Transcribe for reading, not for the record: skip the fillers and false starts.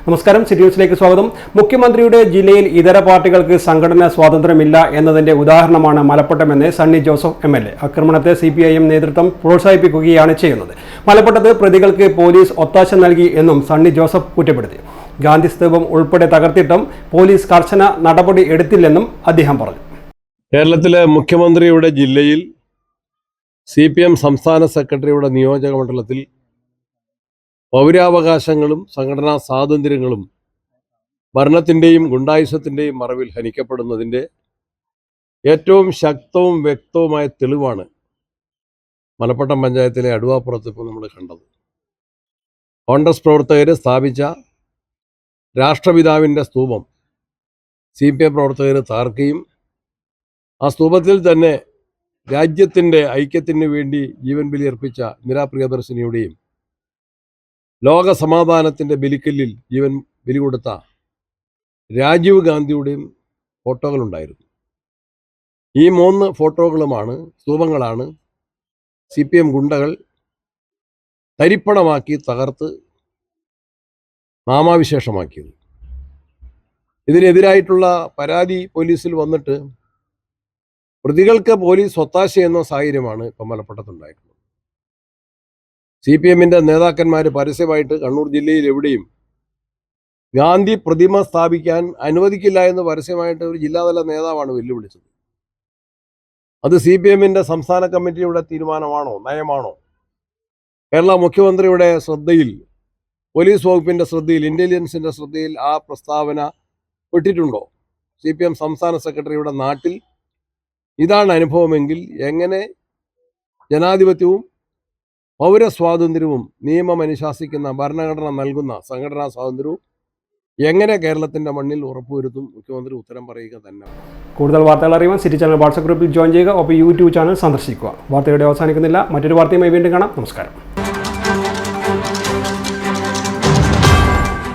നമസ്കാരം, സിറ്റി ന്യൂസിലേക്ക് സ്വാഗതം. മുഖ്യമന്ത്രിയുടെ ജില്ലയിൽ ഇതര പാർട്ടികൾക്ക് സംഘടനാ സ്വാതന്ത്ര്യമില്ല എന്നതിന്റെ ഉദാഹരണമാണ് മലപ്പട്ടമെന്ന് സണ്ണി ജോസഫ് MLA. ആക്രമണത്തെ CPIM നേതൃത്വം പ്രോത്സാഹിപ്പിക്കുകയാണ് ചെയ്യുന്നത്. മലപ്പട്ടത്ത് പ്രതികൾക്ക് പോലീസ് ഒത്താശ നൽകി എന്നും സണ്ണി ജോസഫ് കുറ്റപ്പെടുത്തി. ഗാന്ധി സ്തൂപം ഉൾപ്പെടെ തകർത്തിട്ടും പോലീസ് കർശന നടപടി എടുത്തില്ലെന്നും അദ്ദേഹം പറഞ്ഞു. കേരളത്തിലെ മുഖ്യമന്ത്രിയുടെ ജില്ലയിൽ CPM സംസ്ഥാന സെക്രട്ടറിയുടെ നിയോജക മണ്ഡലത്തിൽ പൗരാവകാശങ്ങളും സംഘടനാ സ്വാതന്ത്ര്യങ്ങളും ഭരണത്തിൻ്റെയും ഗുണ്ടായുസത്തിൻ്റെയും മറവിൽ ഹനിക്കപ്പെടുന്നതിൻ്റെ ഏറ്റവും ശക്തവും വ്യക്തവുമായ തെളിവാണ് മലപ്പട്ടം പഞ്ചായത്തിലെ അടുവാപ്പുറത്ത് ഇപ്പോൾ നമ്മൾ കണ്ടത്. കോൺഗ്രസ് പ്രവർത്തകർ സ്ഥാപിച്ച രാഷ്ട്രപിതാവിൻ്റെ സ്തൂപം CPM പ്രവർത്തകർ തകർക്കുകയും ആ സ്തൂപത്തിൽ തന്നെ രാജ്യത്തിൻ്റെ ഐക്യത്തിന് വേണ്ടി ജീവൻ ബലിയർപ്പിച്ച ഇന്ദിരാ പ്രിയദർശിനിയുടെയും ലോക സമാധാനത്തിൻ്റെ ബലിക്കല്ലിൽ ജീവൻ ബലി കൊടുത്ത രാജീവ് ഗാന്ധിയുടെയും ഫോട്ടോകളുണ്ടായിരുന്നു. ഈ 3 ഫോട്ടോകളുമാണ്, സ്തൂപങ്ങളാണ് CPM ഗുണ്ടകൾ തരിപ്പണമാക്കി തകർത്ത് നാമാവിശേഷമാക്കിയത്. ഇതിനെതിരായിട്ടുള്ള പരാതി പോലീസിൽ വന്നിട്ട് പ്രതികൾക്ക് പോലീസ് ഒത്താശ എന്ന സാഹചര്യമാണ് ഇപ്പം മലപ്പട്ടത്തുണ്ടായിട്ടുള്ളത്. CPMൻ്റെ നേതാക്കന്മാർ പരസ്യമായിട്ട് കണ്ണൂർ ജില്ലയിൽ എവിടെയും ഗാന്ധി പ്രതിമ സ്ഥാപിക്കാൻ അനുവദിക്കില്ല എന്ന് പരസ്യമായിട്ട് ഒരു ജില്ലാതല നേതാവാണ് വെല്ലുവിളിച്ചത്. അത് CPMൻ്റെ സംസ്ഥാന കമ്മിറ്റിയുടെ തീരുമാനമാണോ, നയമാണോ? കേരള മുഖ്യമന്ത്രിയുടെ ശ്രദ്ധയിൽ, പോലീസ് വകുപ്പിൻ്റെ ശ്രദ്ധയിൽ, ഇൻ്റലിജൻസിൻ്റെ ശ്രദ്ധയിൽ ആ പ്രസ്താവന പെട്ടിട്ടുണ്ടോ? CPM സംസ്ഥാന സെക്രട്ടറിയുടെ നാട്ടിൽ ഇതാണ് അനുഭവമെങ്കിൽ എങ്ങനെ ജനാധിപത്യവും പൗരസ്വാതന്ത്ര്യവും നിയമം അനുശാസിക്കുന്ന ഭരണഘടന നൽകുന്ന സംഘടനാ സ്വാതന്ത്ര്യവും എങ്ങനെ കേരളത്തിൻ്റെ മണ്ണിൽ ഉറപ്പുവരുത്തും? മുഖ്യമന്ത്രി ഉത്തരം പറയുക തന്നെ. കൂടുതൽ വാർത്തകൾ അറിയാൻ സിറ്റി ചാനൽ വാട്സ്ആപ്പ് ഗ്രൂപ്പിൽ ജോയിൻ ചെയ്യുക. ഒപ്പം YouTube ചാനൽ സന്ദർശിക്കുക. വാർത്തയുടെ അവസാനിക്കുന്നില്ല. മറ്റൊരു വാർത്തയുമായി വീണ്ടും കാണാം. നമസ്കാരം.